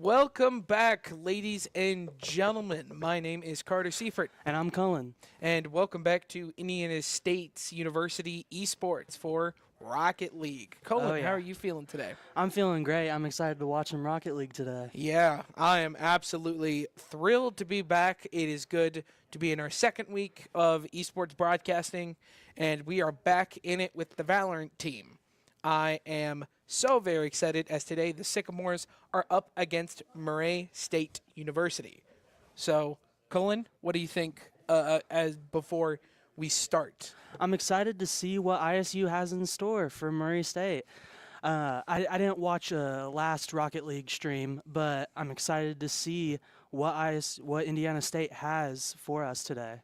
Welcome back, ladies and gentlemen. My name is Carter Seifert, And I'm Cullen. and welcome back to Indiana State's University Esports for Rocket League. Colin, yeah. how are you feeling today? I'm feeling great. I'm excited to watch some Rocket League today. Yeah, I am absolutely thrilled to be back. It is good to be in our second week of esports broadcasting, and we are back in it with the Valorant team. I am so very excited as today the Sycamores are up against Murray State University. So, Colin, what do you think as before we start? I'm excited to see what ISU has in store for Murray State. I didn't watch a last Rocket League stream, but I'm excited to see what Indiana State has for us today.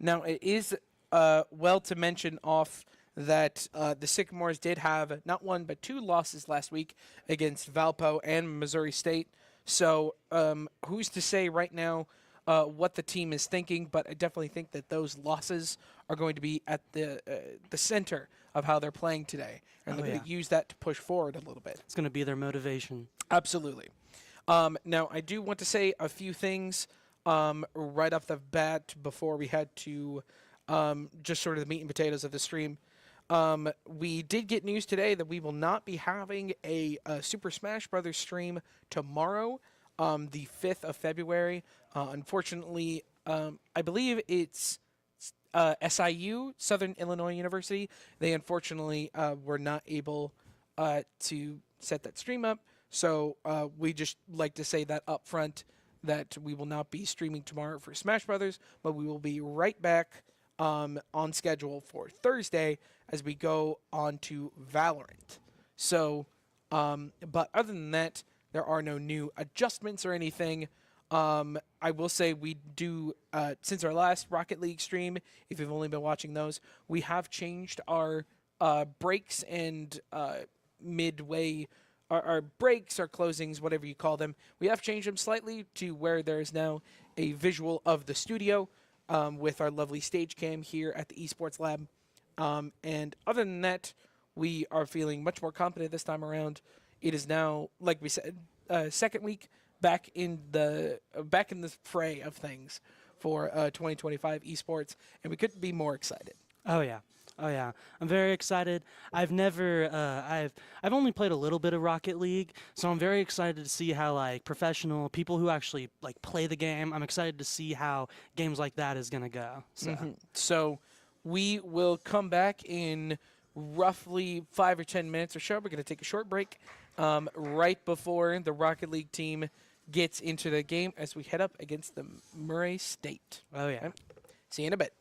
Now, it is well to mention off that the Sycamores did have not one but two losses last week against Valpo and Missouri State. So who's to say right now what the team is thinking? But I definitely think that those losses are going to be at the center of how they're playing today, and they're going to use that to push forward a little bit. It's going to be their motivation. Absolutely. Now, I do want to say a few things right off the bat before we head to just sort of the meat and potatoes of the stream. We did get news today that we will not be having a Super Smash Brothers stream tomorrow, the 5th of February. Unfortunately, I believe it's SIU, Southern Illinois University. They unfortunately were not able to set that stream up. So we just like to say that up front that we will not be streaming tomorrow for Smash Brothers, but we will be right back on schedule for Thursday as we go on to Valorant. So, but other than that, there are no new adjustments or anything. I will say we do, since our last Rocket League stream, if you've only been watching those, we have changed our breaks and midway, our breaks, our closings, whatever you call them. We have changed them slightly to where there is now a visual of the studio with our lovely stage cam here at the Esports Lab. And other than that, we are feeling much more confident this time around. It is now, like we said, second week back in the fray of things for 2025 esports, and we couldn't be more excited. Oh yeah. I'm very excited. I've only played a little bit of Rocket League, so I'm very excited to see how like professional people who actually like play the game. I'm excited to see how games like that is gonna go. So we will come back in roughly 5 or 10 minutes or so. We're going to take a short break right before the Rocket League team gets into the game as we head up against the Murray State. Oh yeah. See you in a bit.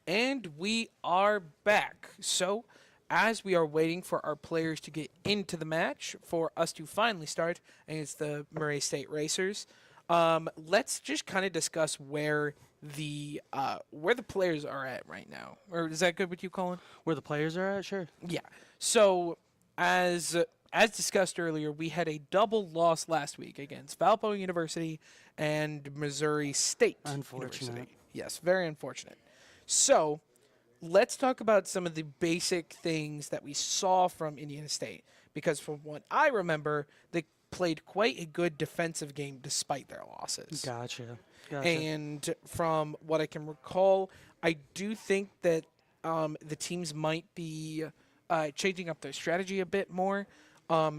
And we are back. So, as we are waiting for our players to get into the match for us to finally start against the Murray State Racers, let's just kind of discuss where the players are at right now. Or is that good with you, Colin? Where the players are at, sure. Yeah. So, as discussed earlier, we had a double loss last week against Valpo University and Missouri State Unfortunate. University. Yes, very unfortunate. So, let's talk about some of the basic things that we saw from Indiana State. Because from what I remember, they played quite a good defensive game despite their losses. Gotcha. And from what I can recall, I do think that the teams might be changing up their strategy a bit more.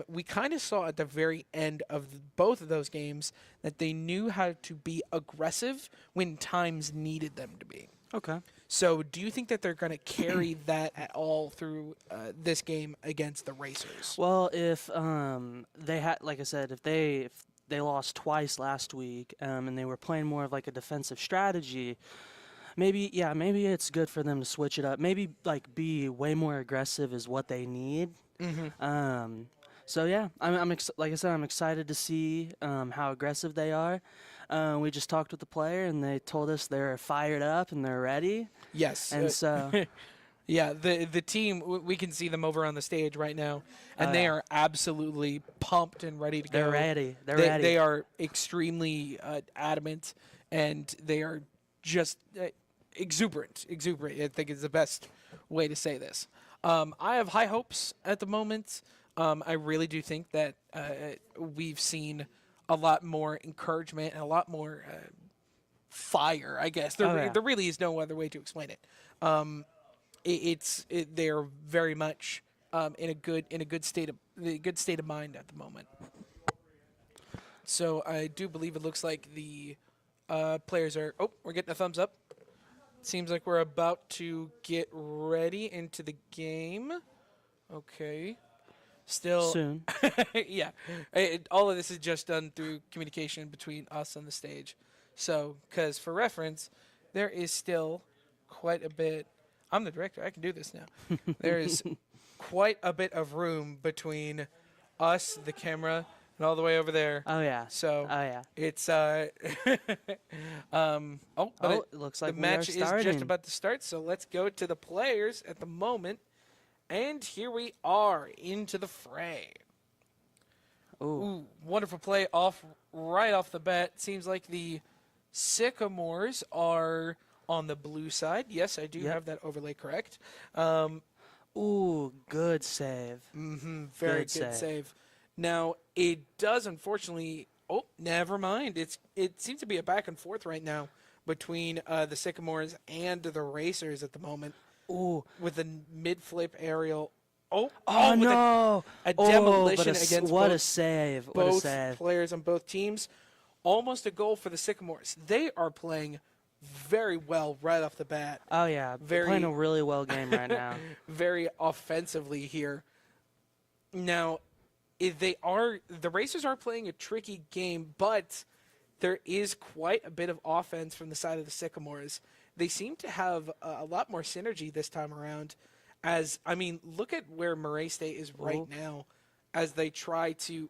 We kind of saw at the very end of both of those games that they knew how to be aggressive when times needed them to be. Okay. So do you think that they're going to carry that at all through this game against the Racers? Well, if they had, like I said, if they lost twice last week, and they were playing more of like a defensive strategy, maybe it's good for them to switch it up. Maybe like be way more aggressive is what they need. Mm-hmm. So yeah, like I said, I'm excited to see how aggressive they are. We just talked with the player, and they told us they're fired up and they're ready. Yes. And so, yeah, the team, we can see them over on the stage right now, and they are absolutely pumped and ready to go. they're ready. They are extremely adamant, and they are just exuberant. Exuberant, I think, is the best way to say this. I have high hopes at the moment. I really do think that we've seen a lot more encouragement and a lot more fire, I guess. There really is no other way to explain it. They're very much in a good state of mind at the moment. So I do believe it looks like the players are. Oh, we're getting a thumbs up. Seems like we're about to get ready into the game. Okay. Still soon. yeah. All of this is just done through communication between us and the stage. So, because for reference, there is still quite a bit. I'm the director. I can do this now. There is quite a bit of room between us, the camera, and all the way over there. Oh yeah. So it's it looks like the match is starting. just about to start. So let's go to the players at the moment. And here we are into the fray. Ooh, wonderful play right off the bat. Seems like the Sycamores are on the blue side. Yes, I do have that overlay correct. Ooh, good save. Mm-hmm, very good save. Now, it does unfortunately... Oh, never mind. It seems to be a back and forth right now between the Sycamores and the Racers at the moment. Ooh, with a mid-flip aerial. Oh no! A demolition but against what both, a save! What both a save! Players on both teams. Almost a goal for the Sycamores. They are playing very well right off the bat. Oh yeah, they're playing a really well game right now. Very offensively here. Now, the Racers are playing a tricky game, but there is quite a bit of offense from the side of the Sycamores. They seem to have a lot more synergy this time around. Look at where Murray State is right now as they try to...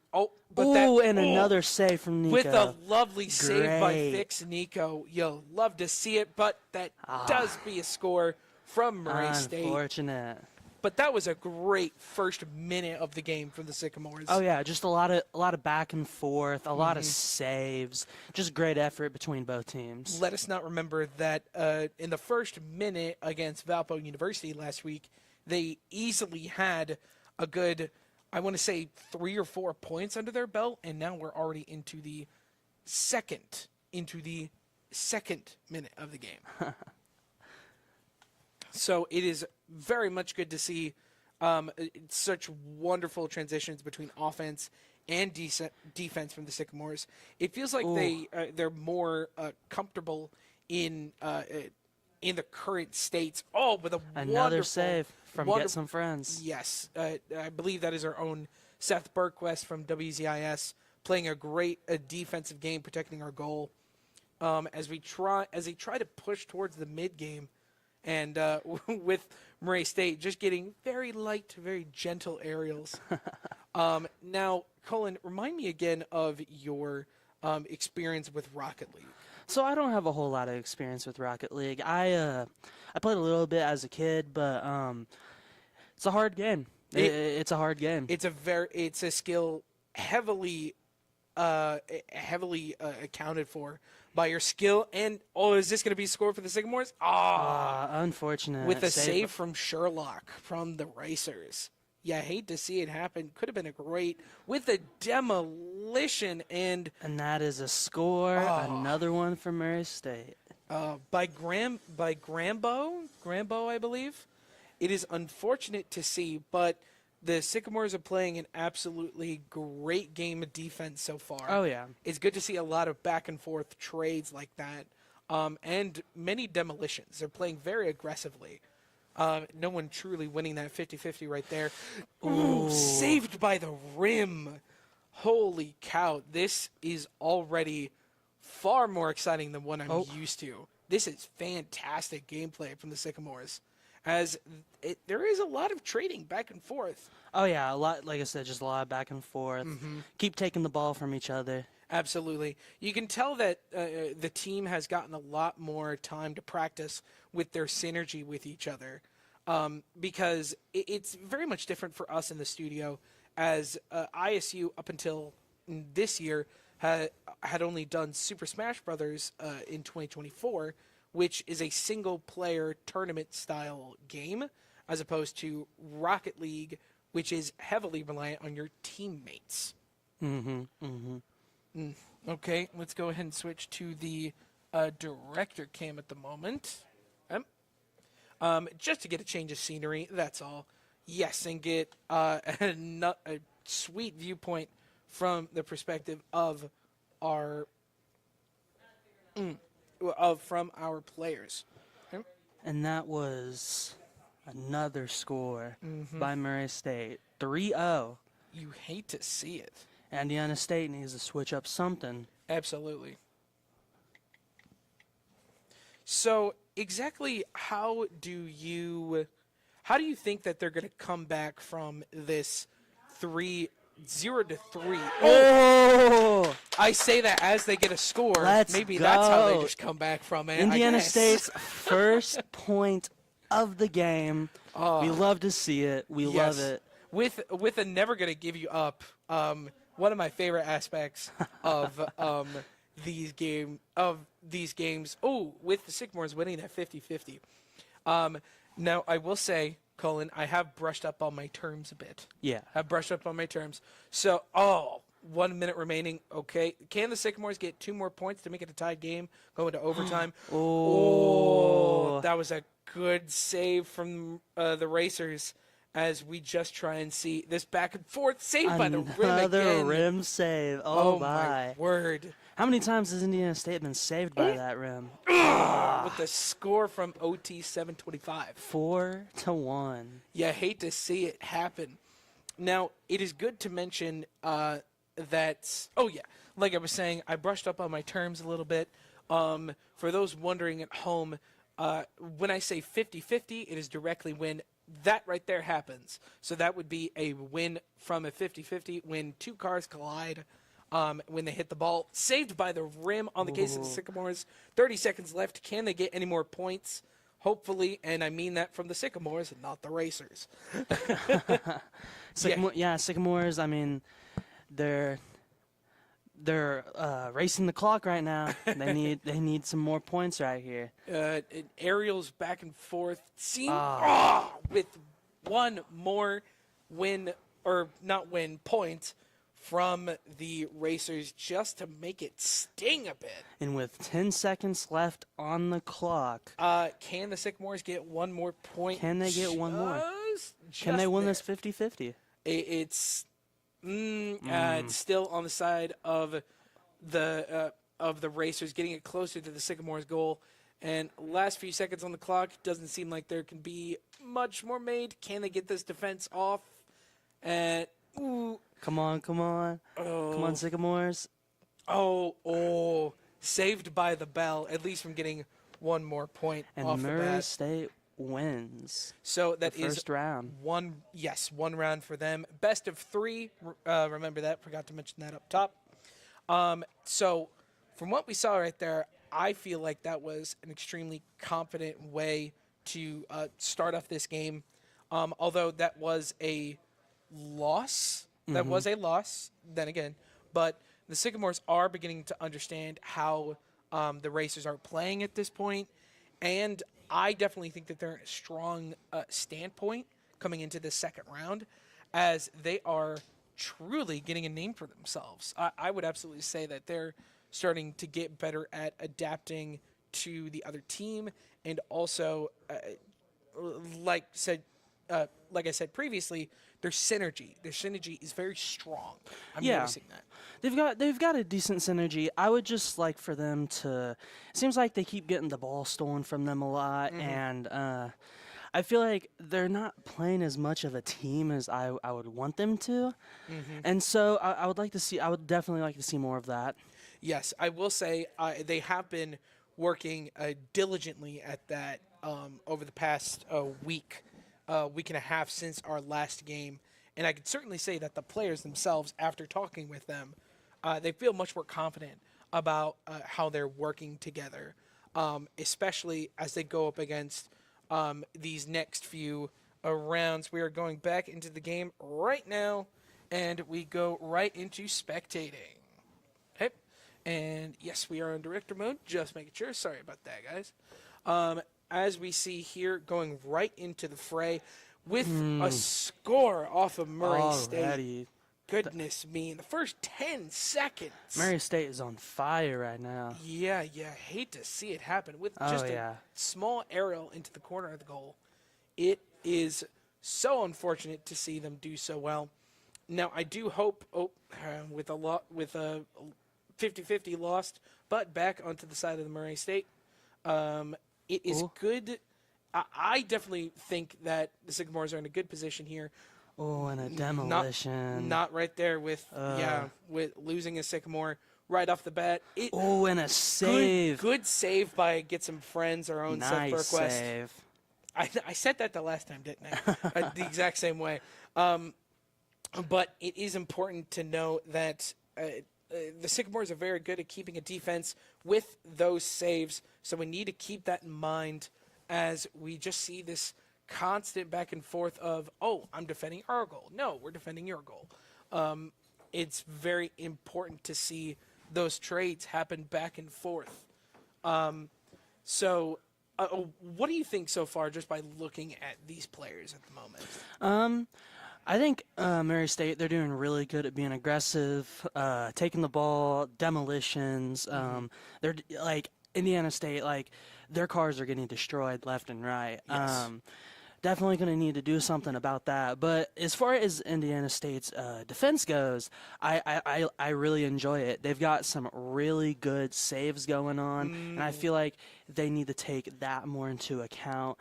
another save from Nico. With a lovely save by Fix Nico. You'll love to see it, but that does be a score from Murray State. Unfortunate. But that was a great first minute of the game for the Sycamores. Oh yeah, just a lot of back and forth, a lot of saves, just great effort between both teams. Let us not remember that in the first minute against Valpo University last week, they easily had a good, I want to say, 3 or 4 points under their belt, and now we're already into the second minute of the game. So it is very much good to see such wonderful transitions between offense and defense from the Sycamores. It feels like they're more comfortable in the current states. Oh, with another save from Get Some Friends. Yes, I believe that is our own Seth Berquist from WZIS playing a great defensive game, protecting our goal. As they try to push towards the mid game. and with Murray State just getting very light, very gentle aerials. Now, Colin, remind me again of your experience with Rocket League. So I don't have a whole lot of experience with Rocket League. I played a little bit as a kid, but it's a hard game. It's a hard game. It's a skill heavily accounted for by your skill. And is this going to be scored for the Sycamores? Unfortunate. With a save from Sherlock from the Racers. Yeah, I hate to see it happen. Could have been a great with a demolition and that is a score. Another one for Murray State. By Grambo, I believe. It is unfortunate to see, but the Sycamores are playing an absolutely great game of defense so far. Oh, yeah. It's good to see a lot of back and forth trades like that, and many demolitions. They're playing very aggressively. No one truly winning that 50-50 right there. Ooh, saved by the rim. Holy cow. This is already far more exciting than what I'm used to. This is fantastic gameplay from the Sycamores. There is a lot of trading back and forth. Oh, yeah. A lot, like I said, just a lot of back and forth. Keep taking the ball from each other. Absolutely. You can tell that the team has gotten a lot more time to practice with their synergy with each other, because it's very much different for us in the studio, as ISU up until this year had only done Super Smash Brothers in 2024, which is a single-player tournament-style game, as opposed to Rocket League, which is heavily reliant on your teammates. Okay, let's go ahead and switch to the director cam at the moment. Just to get a change of scenery, that's all. Yes, and get a sweet viewpoint from the perspective of our from our players. Okay. And that was another score by Murray State. 3-0. You hate to see it. Indiana State needs to switch up something. Absolutely. So exactly how do you think that they're going to come back from this 0-3? Oh! I say that as they get a score. Maybe go. That's how they just come back from it. Indiana State's first point of the game. We love to see it. We love it. With a never going to give you up. One of my favorite aspects of these games. With the Sycamores winning that 50-50. Now I will say, Colin, I have brushed up on my terms a bit. Yeah. I've brushed up on my terms. So, 1 minute remaining. Okay. Can the Sycamores get 2 more points to make it a tied game, go into overtime? That was a good save from the Racers, as we just try and see this back and forth. Saved by the rim again. Another rim save. Oh, my word. How many times has Indiana State been saved by that rim? With the score from OT 725. 4-1. Yeah, I hate to see it happen. Now, it is good to mention that, like I was saying, I brushed up on my terms a little bit. For those wondering at home, when I say 50-50, it is directly when that right there happens. So that would be a win from a 50-50 when 2 cars collide. When they hit the ball, saved by the rim on the case of the Sycamores. 30 seconds left. Can they get any more points? Hopefully, and I mean that from the Sycamores and not the Racers. Sycamores. I mean, they're racing the clock right now. They need some more points right here. Aerials back and forth. With one more win or not win point from the Racers, just to make it sting a bit. And with 10 seconds left on the clock, can the Sycamores get one more point? Can they get one more? Can they win this 50-50? It's still on the side of the Racers, getting it closer to the Sycamores' goal. And last few seconds on the clock, doesn't seem like there can be much more made. Can they get this defense off? And Come on. Come on, Sycamores. Saved by the bell, at least from getting one more point And off the Murray bat. State wins So that the is first round. one round for them. Best of 3. Remember that. Forgot to mention that up top. So from what we saw right there, I feel like that was an extremely confident way to start off this game. Although that was a loss. That was a loss, then again. But the Sycamores are beginning to understand how the Racers are playing at this point. And I definitely think that they're in a strong standpoint coming into the second round, as they are truly getting a name for themselves. I would absolutely say that they're starting to get better at adapting to the other team, and also, like I said previously, their synergy is very strong. I'm noticing that. They've got a decent synergy. I would just like for them to. It seems like they keep getting the ball stolen from them a lot, and I feel like they're not playing as much of a team as I would want them to, and so I would like to see. I would definitely like to see more of that. Yes, I will say they have been working diligently at that over the past week and a half since our last game. And I could certainly say that the players themselves, after talking with them, they feel much more confident about how they're working together, especially as they go up against these next few rounds. We are going back into the game right now, and we go right into spectating. Okay. And yes, we are in director mode, just making sure. Sorry about that, guys. As we see here, going right into the fray with a score off of Murray State. Goodness me, in the first 10 seconds. Murray State is on fire right now. Yeah, hate to see it happen with just a small aerial into the corner of the goal. It is so unfortunate to see them do so well. Now, I do hope, with a 50-50 lost, but back onto the side of the Murray State. It is good. I definitely think that the Sycamores are in a good position here. Oh, and a demolition. Not right there with losing a Sycamore right off the bat. And a save. Good save by Get Some Friends, our own Seth Nice Berquist. save. I said that the last time, didn't I? The exact same way. But it is important to know that the Sycamores are very good at keeping a defense with those saves, so we need to keep that in mind as we just see this constant back and forth of, I'm defending our goal. No, we're defending your goal. It's very important to see those trades happen back and forth. So what do you think so far just by looking at these players at the moment? I think Murray State, they're doing really good at being aggressive, taking the ball, demolitions. They're like Indiana State, like their cars are getting destroyed left and right. Yes. Definitely going to need to do something about that. But as far as Indiana State's defense goes, I really enjoy it. They've got some really good saves going on, and I feel like they need to take that more into account.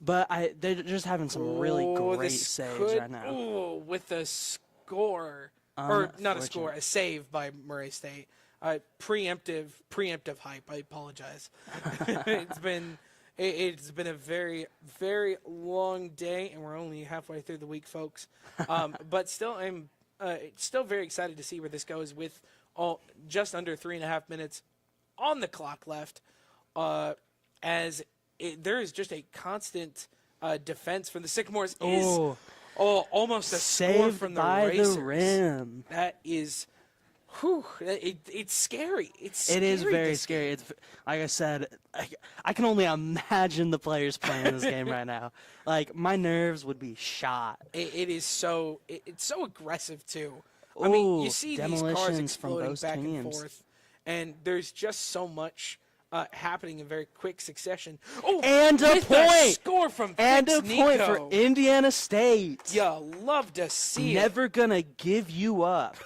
But they're just having some really great saves right now. With a score, or not a score, a save by Murray State. Preemptive hype. I apologize. It's been a very, very long day, and we're only halfway through the week, folks. But still, I'm still very excited to see where this goes with just under 3.5 minutes on the clock left, there is just a constant defense from the Sycamores. Almost a score from the Racers. The rim. That is, it's scary. It is very scary. It's like I said, I can only imagine the players playing this game right now. Like my nerves would be shot. It's so aggressive too. I mean, you see these cars exploding back and forth, and there's just so much happening in very quick succession. And a point! Score from and Fix a point Nico. for Indiana State. Yeah, love to see Never gonna give you up.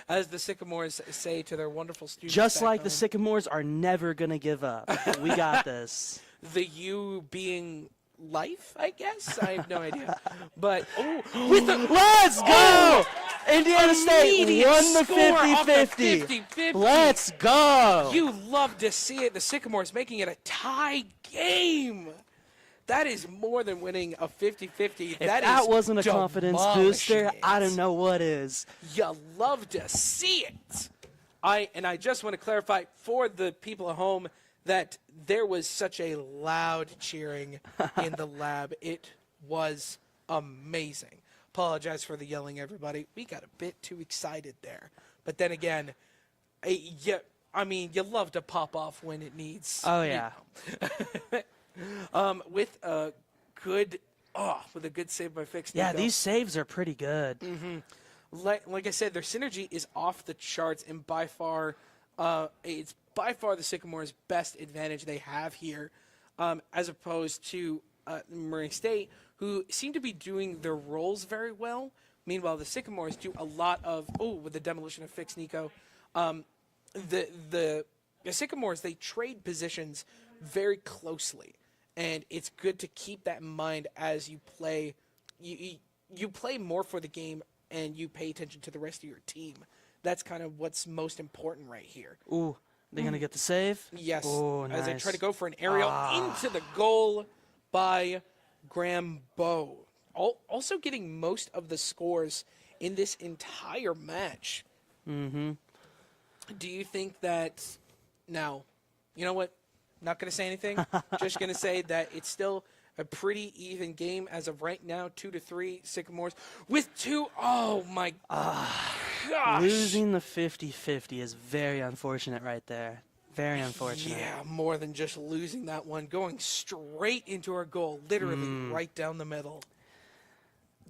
As the Sycamores say to their wonderful students. Just like home. the Sycamores are never gonna give up. We got this. The U being life, I guess. I have no idea. But with the let's go! Indiana State Immediate won the score off the 50-50. 50-50. Let's go. You love to see it. The Sycamores making it a tie game. That is more than winning a 50-50. If that wasn't a confidence booster, demolishing I it. don't know what is. You love to see it. I just want to clarify for the people at home that there was such a loud cheering in the lab. It was amazing. Apologize for the yelling, everybody. We got a bit too excited there. But then again, you love to pop off when it needs. Oh, yeah. With a good save by Fix. Yeah, Nico. these saves are pretty good. Like I said, their synergy is off the charts, and it's by far the Sycamores' best advantage they have here, as opposed to Murray State, who seem to be doing their roles very well. Meanwhile, the Sycamores do a lot of with the demolition of Fix Nico. The Sycamores, they trade positions very closely, and it's good to keep that in mind as you play. You play more for the game, and you pay attention to the rest of your team. That's kind of what's most important right here. Ooh, they're going to get the save? Yes, Ooh, as they nice. try to go for an aerial into the goal by Graham Bowe. Also getting most of the scores in this entire match. Mm-hmm. Do you think that now, you know what? Not going to say anything. Just going to say that it's still a pretty even game as of right now, 2-3 Sycamores with two. Oh my gosh! Losing the 50-50 is very unfortunate right there. Very unfortunate. Yeah, more than just losing that one, going straight into our goal, literally right down the middle.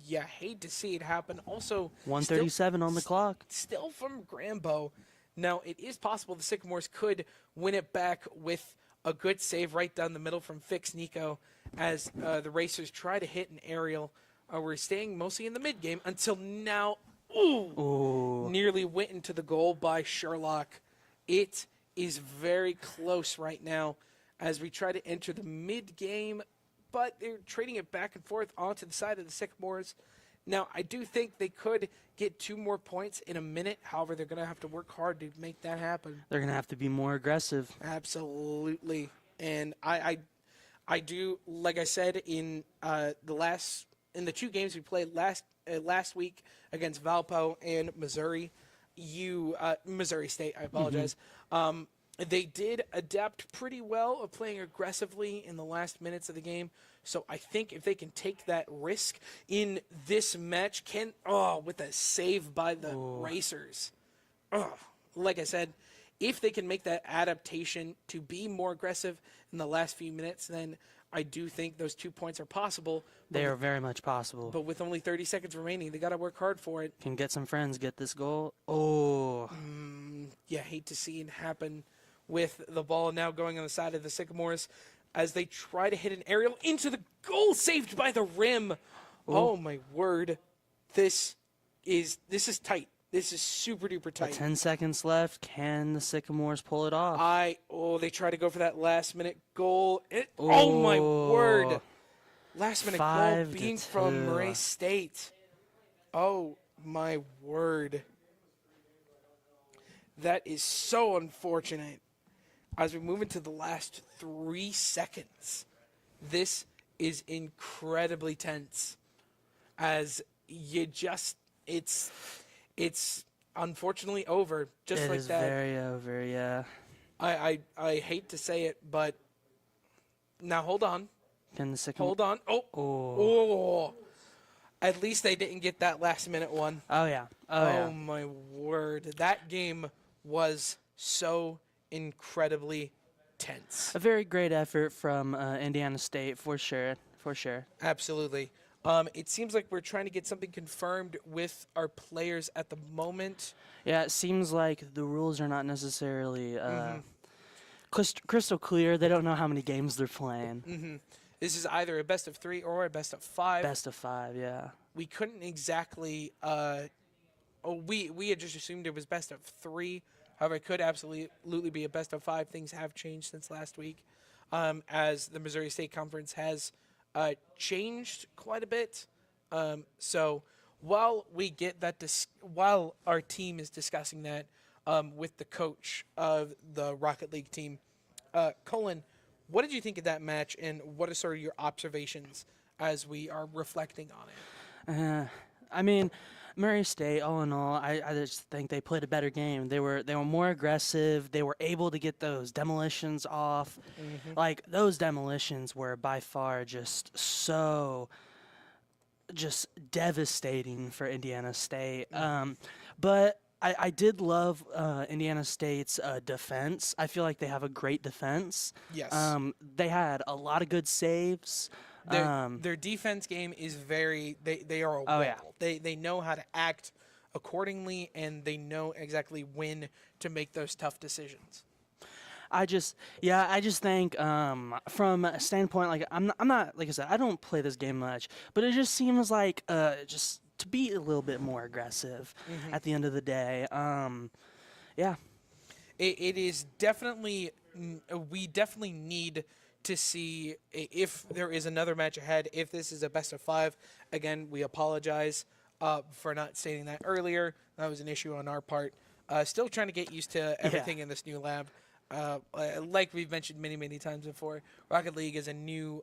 Yeah, hate to see it happen. Also, 1:37 on the clock. Still from Grambo. Now, it is possible the Sycamores could win it back with a good save right down the middle from Fix Nico as the Racers try to hit an aerial. We're staying mostly in the mid-game until now. Ooh. Nearly went into the goal by Sherlock. It is very close right now as we try to enter the mid-game, but they're trading it back and forth onto the side of the Sycamores. Now, I do think they could get 2 more points in a minute. However, they're going to have to work hard to make that happen. They're going to have to be more aggressive. Absolutely. And I do, like I said, in the 2 games we played last week against Valpo and Missouri, Missouri State, I apologize. They did adapt pretty well of playing aggressively in the last minutes of the game. So I think if they can take that risk in this match, with a save by the Racers. Like I said, if they can make that adaptation to be more aggressive in the last few minutes, then I do think those 2 points are possible. They are very much possible. But with only 30 seconds remaining, they got to work hard for it. Can get some friends, get this goal. Oh. Yeah, hate to see it happen with the ball now going on the side of the Sycamores as they try to hit an aerial into the goal, saved by the rim. Oh my word. This is tight. This is super duper tight. 10 seconds left. Can the Sycamores pull it off? They try to go for that last minute goal. Oh my word. Last minute goal being from Murray State. Oh my word. That is so unfortunate. As we move into the last 3 seconds, this is incredibly tense. As it's unfortunately over, just like that. It is very over, yeah. I hate to say it, but now hold on. Can the Sycamores... Hold on. Oh. At least they didn't get that last minute one. Oh, yeah. Oh, my word. That game was so incredibly tense. A very great effort from Indiana State, for sure. Absolutely. It seems like we're trying to get something confirmed with our players at the moment. Yeah, it seems like the rules are not necessarily crystal clear. They don't know how many games they're playing. This is either a best of 3 or a best of 5. Best of 5, yeah. We couldn't exactly. We had just assumed it was best of 3. However, it could absolutely be a best of 5. Things have changed since last week, as the Missouri State Conference has changed quite a bit. So while we get that, while our team is discussing that with the coach of the Rocket League team, Colin, what did you think of that match, and what are sort of your observations as we are reflecting on it? I mean, Murray State, all in all, I just think they played a better game. They were more aggressive. They were able to get those demolitions off. Like those demolitions were by far just devastating for Indiana State. But I did love Indiana State's defense. I feel like they have a great defense. Yes. They had a lot of good saves. Their defense game is they are a Oh wall. yeah. They know how to act accordingly, and they know exactly when to make those tough decisions. I just think from a standpoint, like I'm not, like I said, I don't play this game much, but it just seems like just to be a little bit more aggressive at the end of the day. Yeah. It is definitely we definitely need to see if there is another match ahead. If this is a best of 5, again, we apologize for not stating that earlier. That was an issue on our part. Still trying to get used to everything in this new lab. Like we've mentioned many times before, Rocket League is a new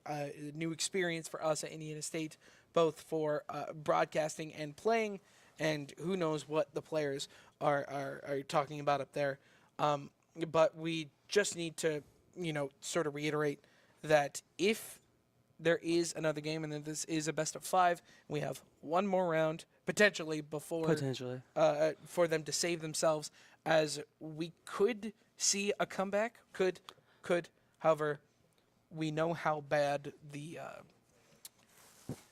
experience for us at Indiana State, both for broadcasting and playing, and who knows what the players are talking about up there. But we just need to, sort of reiterate that if there is another game and then this is a best of 5, we have one more round potentially before for them to save themselves, as we could see a comeback. Could. However, we know how bad the.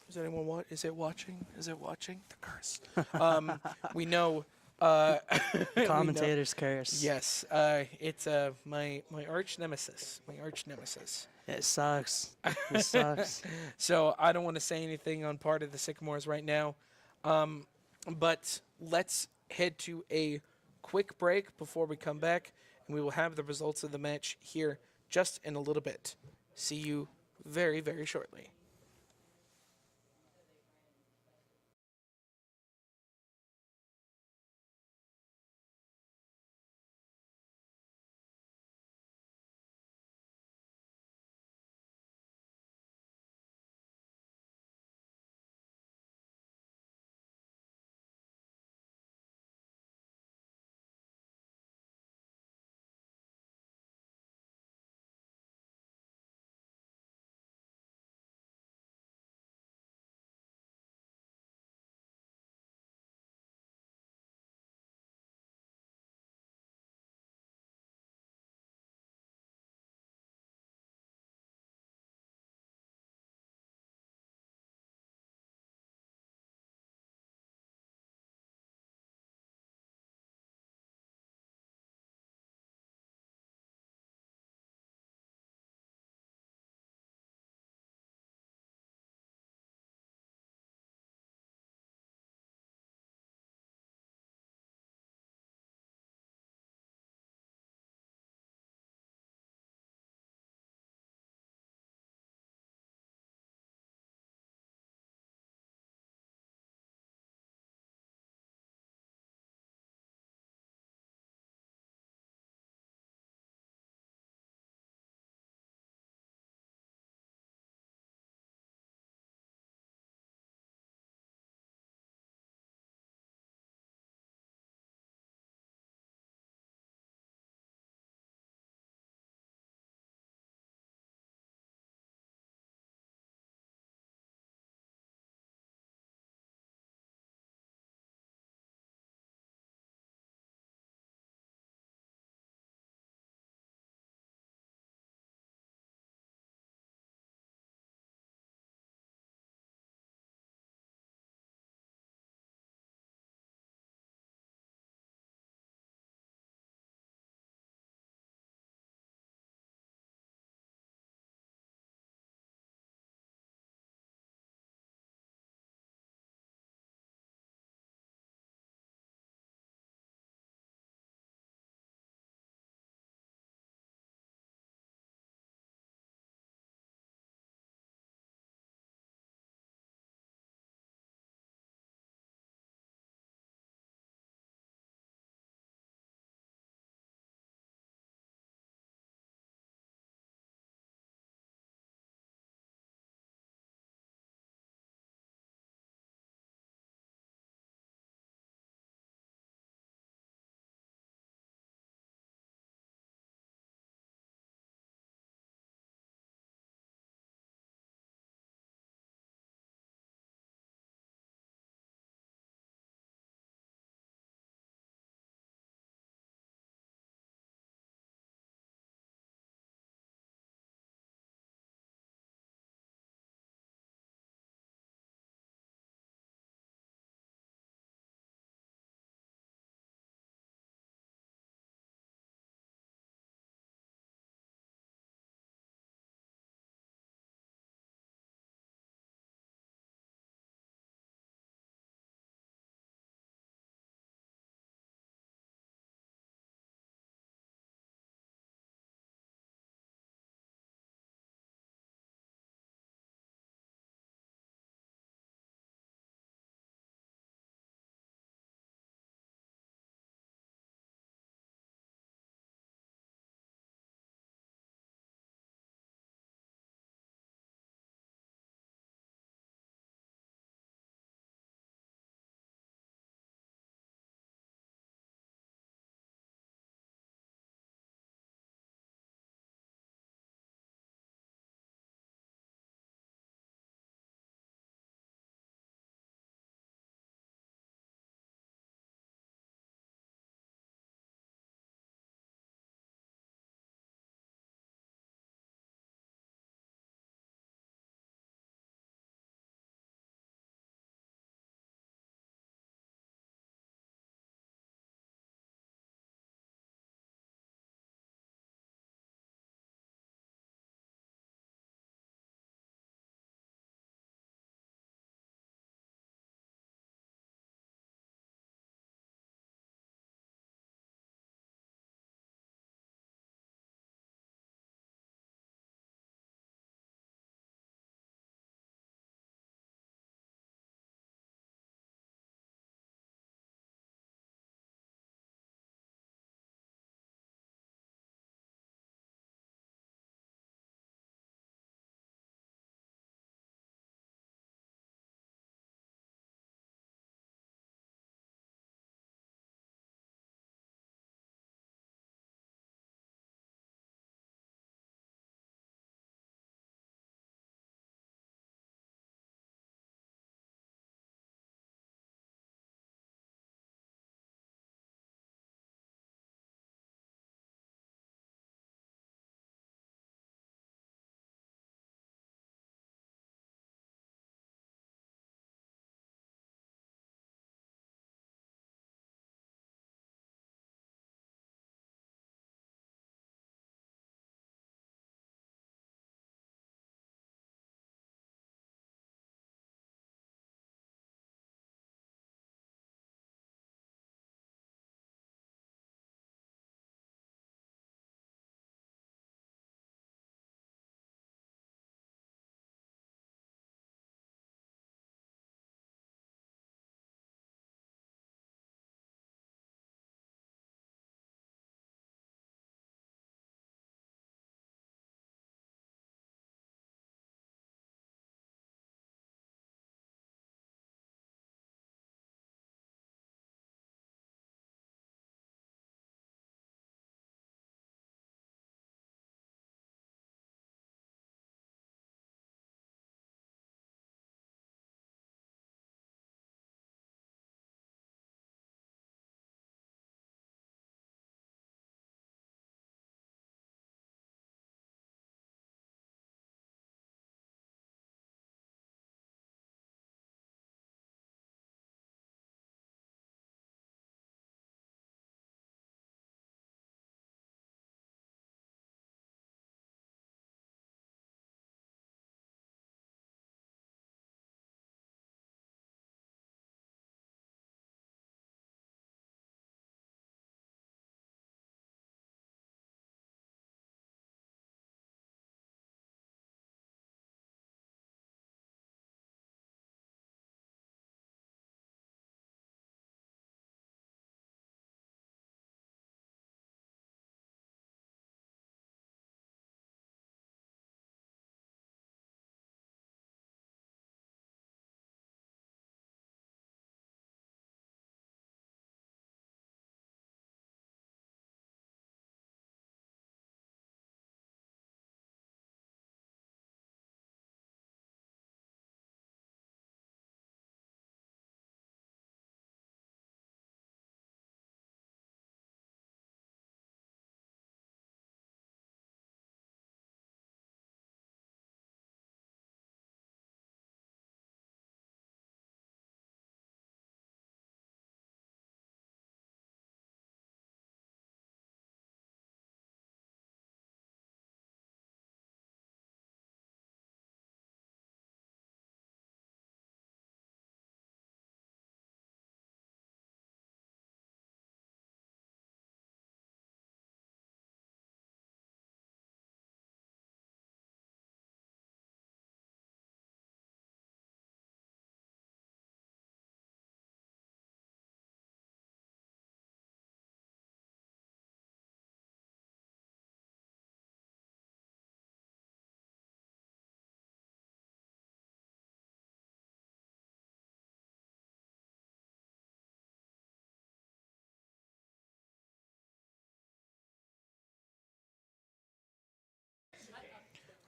Is anyone Is it watching? Is it watching? The curse. We know. Commentator's curse. Yes, it's my arch nemesis. My arch nemesis. It sucks. It sucks. So I don't want to say anything on part of the Sycamores right now, but let's head to a quick break before we come back, and we will have the results of the match here just in a little bit. See you very shortly.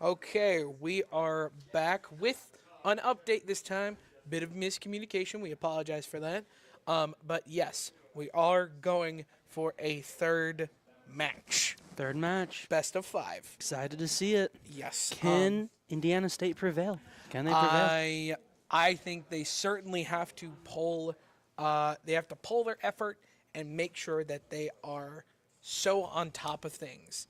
Okay, we are back with an update this time. Bit of miscommunication. We apologize for that. But yes, we are going for a third match. Third match. Best of 5. Excited to see it. Yes. Can Indiana State prevail? Can they prevail? I think they certainly have to pull. They have to pull their effort and make sure that they are so on top of things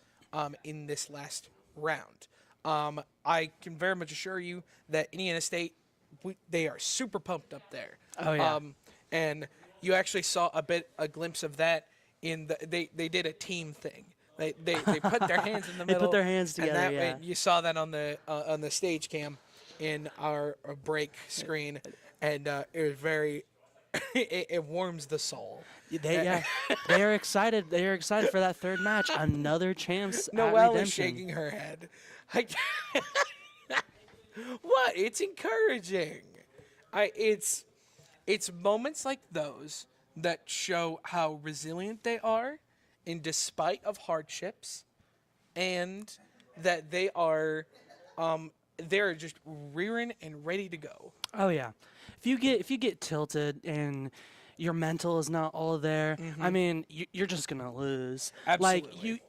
in this last round. I can very much assure you that Indiana State, they are super pumped up there. Oh, yeah. And you actually saw a glimpse of that in they did a team thing. They put their hands in the They middle. put their hands together, and yeah. you saw that on the stage cam in our break screen, and it was very. It warms the soul. They are excited. They are excited for that third match. Another chance at Noelle is redemption. shaking her head. What? It's encouraging. It's moments like those that show how resilient they are, in despite of hardships, and that they're just rearing and ready to go. Oh yeah, if you get tilted and your mental is not all there, I mean, you're just gonna lose. Absolutely.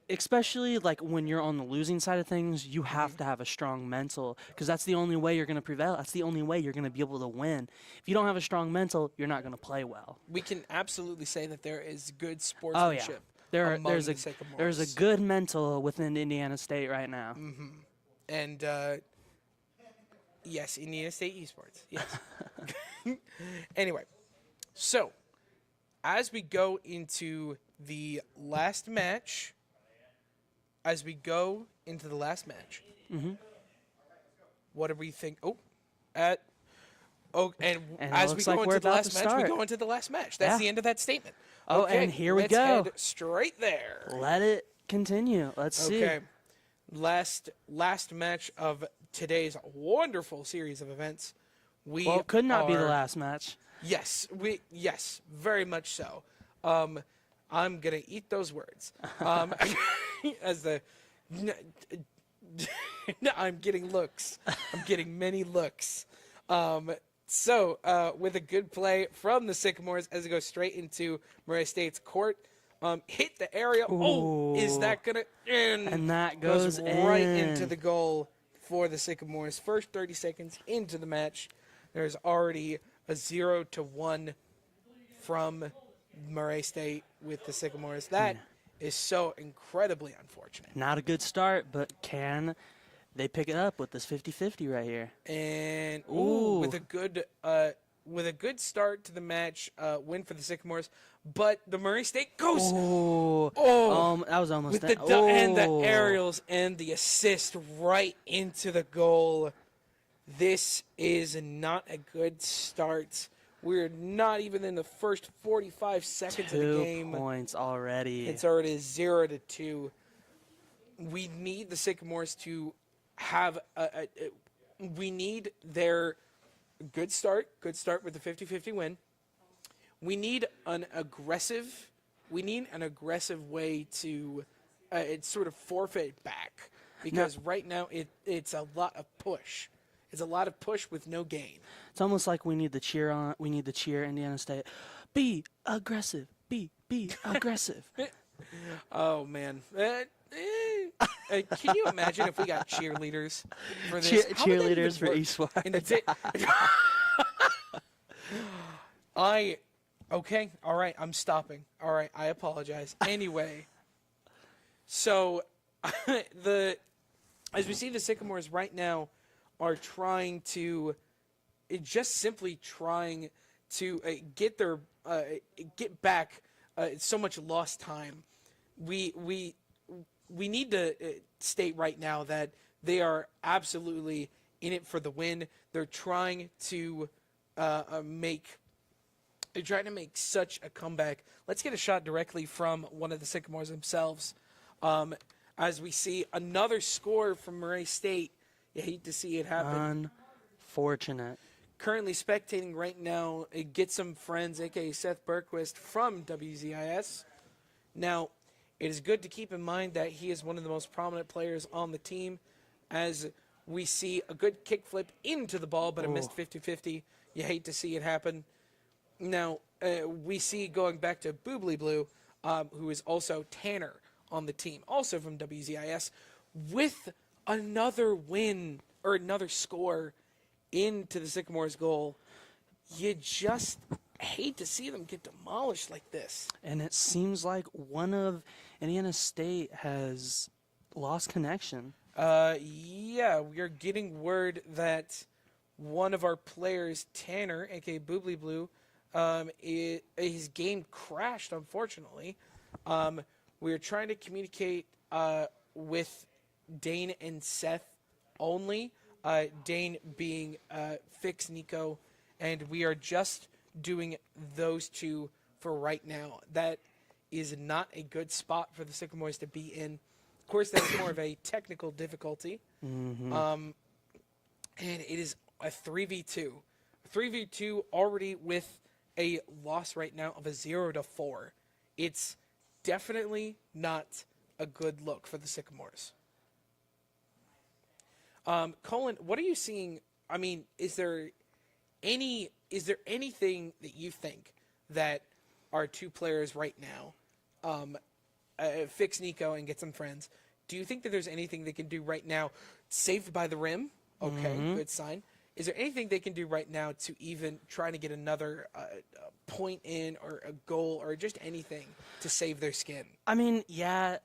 Especially like when you're on the losing side of things, you have to have a strong mental because that's the only way you're gonna prevail. That's the only way you're gonna be able to win. If you don't have a strong mental, you're not gonna play well. We can absolutely say that there is good Oh yeah, sportsmanship. there's the a Sycamores. good mental within Indiana State right now. And yes, Indiana State Esports. Yes. Anyway, so as we go into the last match, what do we think? And And it as we looks go like we're into the about last to match, we start. go into the last match. That's Yeah. the end of that statement. Oh, Okay, and here we let's go. head straight there. Let it continue. Let's see. Okay. Last match of today's wonderful series of events. Well, it could not be the last match. Yes, very much so. I'm gonna eat those words. As the I'm getting looks. I'm getting many looks. So with a good play from the Sycamores as it goes straight into Murray State's court, hit the area. Oh, is that gonna in? And that goes right in. into the goal for the Sycamores. First 30 seconds into the match, there's already a 0-1 from Murray State with the Sycamores. That is so incredibly unfortunate. Not a good start, but can they pick it up with this 50-50 right here? And Ooh. with a good start to the match, win for the Sycamores, but the Murray State goes That was almost with and the aerials and the assist right into the goal. This is not a good start. We're not even in the first 45 seconds of the game. 2 points already. It's already 0-2. We need the Sycamores to have we need their good start with the 50-50 win. We need an aggressive way to sort of forfeit back, because right now it's a lot of push. It's a lot of push with no gain. It's almost like we need the cheer on. We need the cheer Indiana State. Be aggressive. Be aggressive. Oh man. Can you imagine if we got cheerleaders for this? How would that even Cheerleaders for work? Esports. In the okay, all right, I'm stopping. All right, I apologize. Anyway, so as we see the Sycamores right now are trying to get back so much lost time. We need to state right now that they are absolutely in it for the win. They're trying to make such a comeback. Let's get a shot directly from one of the Sycamores themselves. As we see another score from Murray State. You hate to see it happen. Unfortunate. Currently spectating right now, Get Some Friends, a.k.a. Seth Berquist from WZIS. Now, it is good to keep in mind that he is one of the most prominent players on the team. as we see a good kickflip into the ball, but a missed 50-50. You hate to see it happen. Now, we see going back to Boobly Blue, who is also Tanner on the team, also from WZIS, with another win or another score into the Sycamores' goal. You just hate to see them get demolished like this. And it seems like one of Indiana State has lost connection. Yeah, we are getting word that one of our players, Tanner, aka Boobly Blue, his game crashed, unfortunately. We are trying to communicate with Dane and Seth only. Dane being Fix Nico, and we are just doing those two for right now. That is not a good spot for the Sycamores to be in. Of course, that's more of a technical difficulty. And it is a 3v2. 3v2 already with a loss right now of a 0-4. It's definitely not a good look for the Sycamores. Colin, what are you seeing? I mean, is there anything that you think that our two players right now, Fix Nico and Get Some Friends, do you think that there's anything they can do right now? Saved by the rim, okay, good sign. Is there anything they can do right now to even try to get another point in or a goal or just anything to save their skin? I mean, yeah,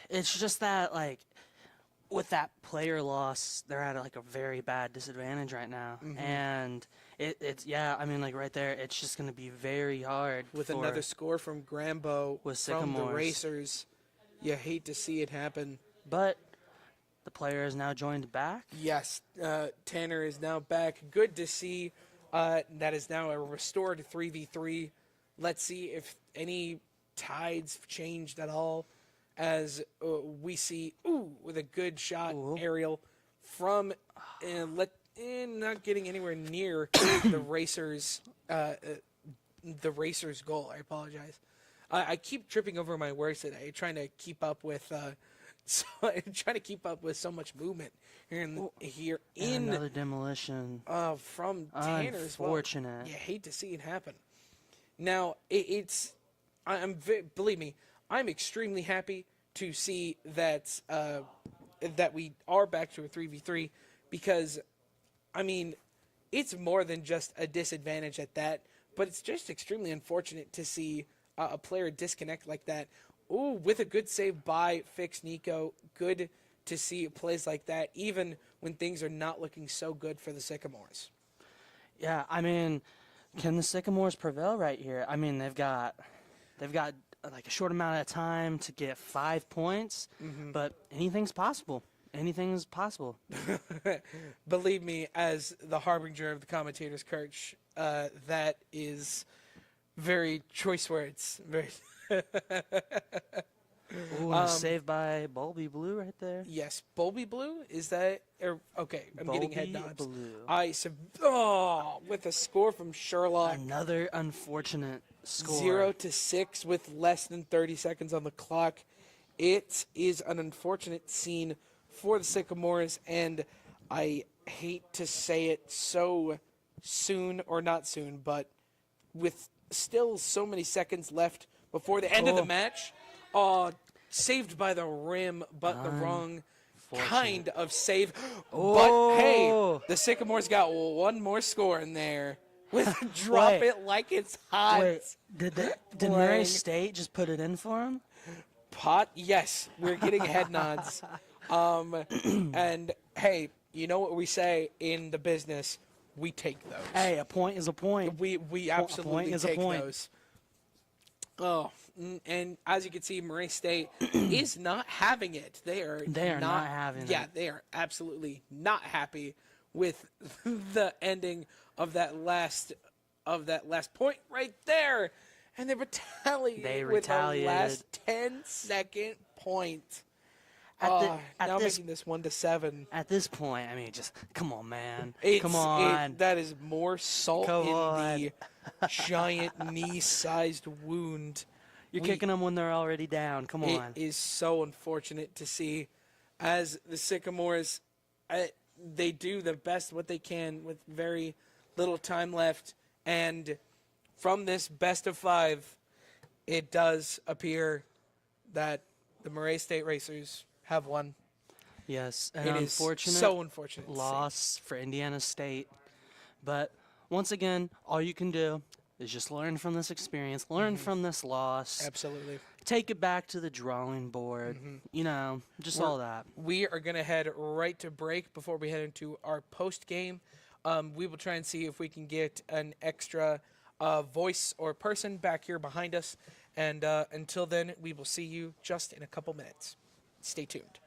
it's just that, like, with that player loss, they're at, like, a very bad disadvantage right now. And it's, yeah, I mean, like, right there, it's just going to be very hard. With another score from Grambo, with from the Sycamores. Racers, you hate to see it happen. But the player is now joined back. Yes, Tanner is now back. Good to see. That is now a restored 3v3. Let's see if any tides changed at all. As we see, with a good shot, aerial from, not getting anywhere near the Racers' goal. I apologize. I keep tripping over my words today, trying to keep up with. So much movement here in another demolition from Tanner as well. Unfortunate. You hate to see it happen. Now believe me, I'm extremely happy to see that that we are back to a 3v3 because, I mean, it's more than just a disadvantage at that, but it's just extremely unfortunate to see a player disconnect like that. With a good save by Fix Nico. Good to see plays like that, even when things are not looking so good for the Sycamores. Yeah, I mean, can the Sycamores prevail right here? I mean, they've got like a short amount of time to get 5 points, but anything's possible. Anything is possible. Believe me, as the harbinger of the commentator's coach, that is very choice words. Very. Ooh, and a save by Bulby Blue right there. Yes, Bulby Blue, is that okay? I'm getting head nods. Blue. With a score from Sherlock. Another unfortunate score. 0-6 with less than 30 seconds on the clock. It is an unfortunate scene for the Sycamores, and I hate to say it so soon, or not soon, but with still so many seconds left before the end of the match. Saved by the rim, but the wrong kind of save. But hey, the Sycamores got one more score in there. Drop it like it's hot. Wait, did Murray State just put it in for him? Yes, we're getting head nods. And hey, you know what we say in the business? We take those. Hey, a point is a point. We absolutely take those. Oh, and as you can see, Murray State is not having it. They are not having it. Yeah, they are absolutely not happy with the ending of that last point right there. And they retaliate with the last 10-second point. Now making this 1-7. At this point, I mean, just come on, man. Come on. That is more salt the giant knee-sized wound. You're kicking them when they're already down. Come on. It is so unfortunate to see as the Sycamores they do the best what they can with very little time left. And from this best of 5, it does appear that the Murray State Racers have won. Yes, an It is unfortunate so unfortunate. loss for Indiana State. But once again, all you can do is just learn from this experience, learn from this loss, Absolutely. take it back to the drawing board, just all that. We are going to head right to break before we head into our post game. We will try and see if we can get an extra voice or person back here behind us. And until then, we will see you just in a couple minutes. Stay tuned.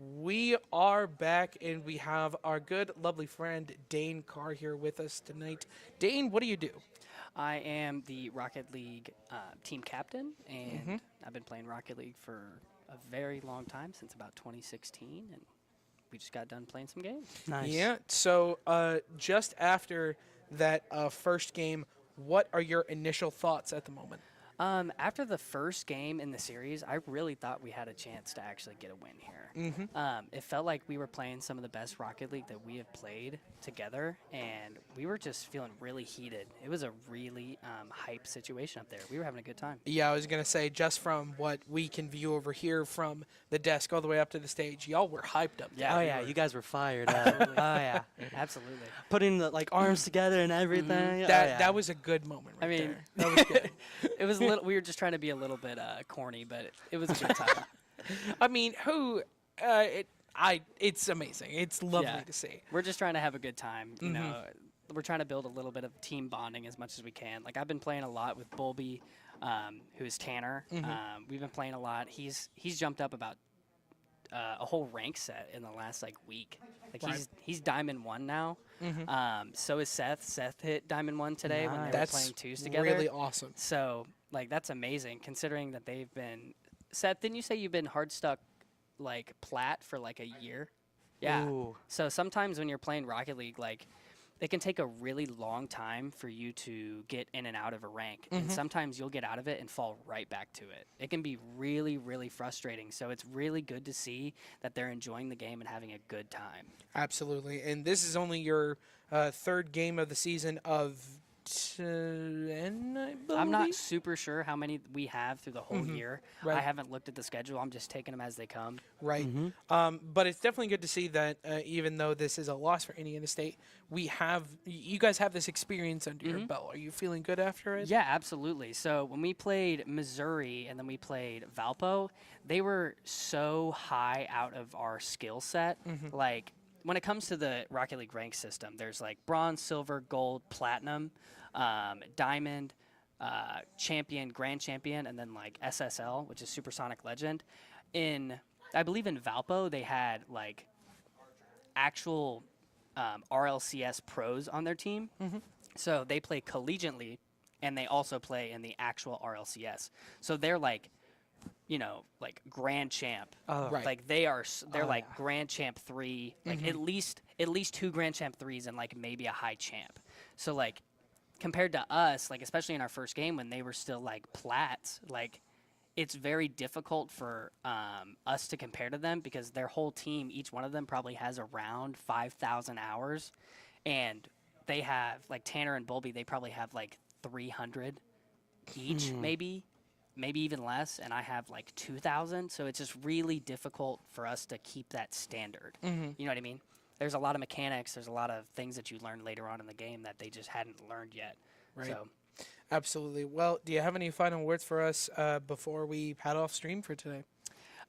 We are back, and we have our good, lovely friend Dane Carr here with us tonight. Dane, what do you do? I am the Rocket League team captain, and I've been playing Rocket League for a very long time, since about 2016, and we just got done playing some games. Nice. Yeah, so just after that first game, what are your initial thoughts at the moment? After the first game in the series, I really thought we had a chance to actually get a win here. It felt like we were playing some of the best Rocket League that we have played together, and we were just feeling really heated. It was a really hype situation up there. We were having a good time. Yeah, I was going to say, just from what we can view over here from the desk all the way up to the stage, y'all were hyped up there. Yeah, Oh we yeah, were. you guys were fired up. Oh yeah, Absolutely. putting the arms together and everything. That was a good moment right I mean, there. That was good. It was a little. We were just trying to be a little bit corny, but it was a good time. I mean, it's amazing. It's lovely Yeah. to see. We're just trying to have a good time. You know, we're trying to build a little bit of team bonding as much as we can. Like, I've been playing a lot with Bulby, who is Tanner. We've been playing a lot. He's jumped up about a whole rank set in the last week. Like, Right. he's Diamond 1 now. So is Seth. Seth hit Diamond 1 today when they were That's playing twos together. really awesome. So that's amazing, considering that they've been. Seth, didn't you say you've been hard stuck plat for a year? Yeah. Ooh. So sometimes when you're playing Rocket League, it can take a really long time for you to get in and out of a rank. And sometimes you'll get out of it and fall right back to it. It can be really, really frustrating. So it's really good to see that they're enjoying the game and having a good time. Absolutely. And this is only your third game of the season of 10, I believe? I'm not super sure how many we have through the whole year. Right. I haven't looked at the schedule. I'm just taking them as they come. Right. But it's definitely good to see that even though this is a loss for Indiana State, you guys have this experience under your belt. Are you feeling good after it? Yeah, absolutely. So when we played Missouri and then we played Valpo, they were so high out of our skill set. When it comes to the Rocket League rank system, there's bronze, silver, gold, platinum, diamond, champion, grand champion, and then SSL, which is Supersonic Legend. I believe in Valpo, they had actual RLCS pros on their team. So they play collegiately, and they also play in the actual RLCS. So they're grand champ. Right. They're yeah. grand champ 3, at least 2 grand champ 3s and maybe a high champ. So compared to us, especially in our first game when they were still plats, it's very difficult for us to compare to them because their whole team, each one of them probably has around 5,000 hours, and they have Tanner and Bulby, they probably have 300 each, maybe even less, and I have 2,000. So it's just really difficult for us to keep that standard. You know what I mean? There's a lot of mechanics. There's a lot of things that you learn later on in the game that they just hadn't learned yet. Right. So Absolutely. Well, do you have any final words for us before we head off stream for today?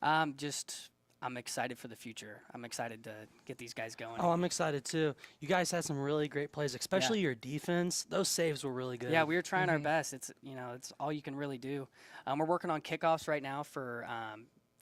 I'm excited for the future. I'm excited to get these guys going. Oh, I'm excited too. You guys had some really great plays, especially your defense. Those saves were really good. Yeah, we were trying our best. It's it's all you can really do. We're working on kickoffs right now for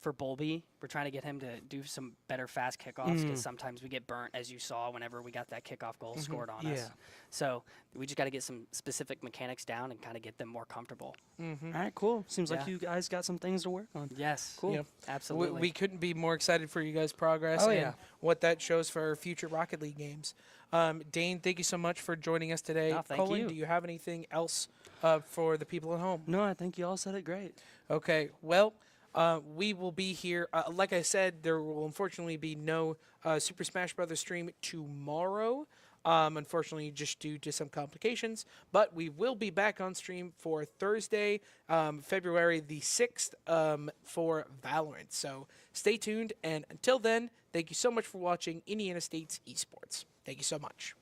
Bulby. We're trying to get him to do some better fast kickoffs because sometimes we get burnt, as you saw whenever we got that kickoff goal scored on us. So we just got to get some specific mechanics down and kind of get them more comfortable. All right, cool. Seems like Yeah. you guys got some things to work on. Yes. Cool. Yep. Absolutely. We couldn't be more excited for you guys' progress Oh, and yeah. what that shows for future Rocket League games. Dane, thank you so much for joining us today. No, thank Colin, you. do you have anything else for the people at home? No, I think you all said it great. Okay, well, we will be here. Like I said, there will unfortunately be no Super Smash Brothers stream tomorrow. Unfortunately, just due to some complications. But we will be back on stream for Thursday, February the 6th, for Valorant. So stay tuned. And until then, thank you so much for watching Indiana State's Esports. Thank you so much.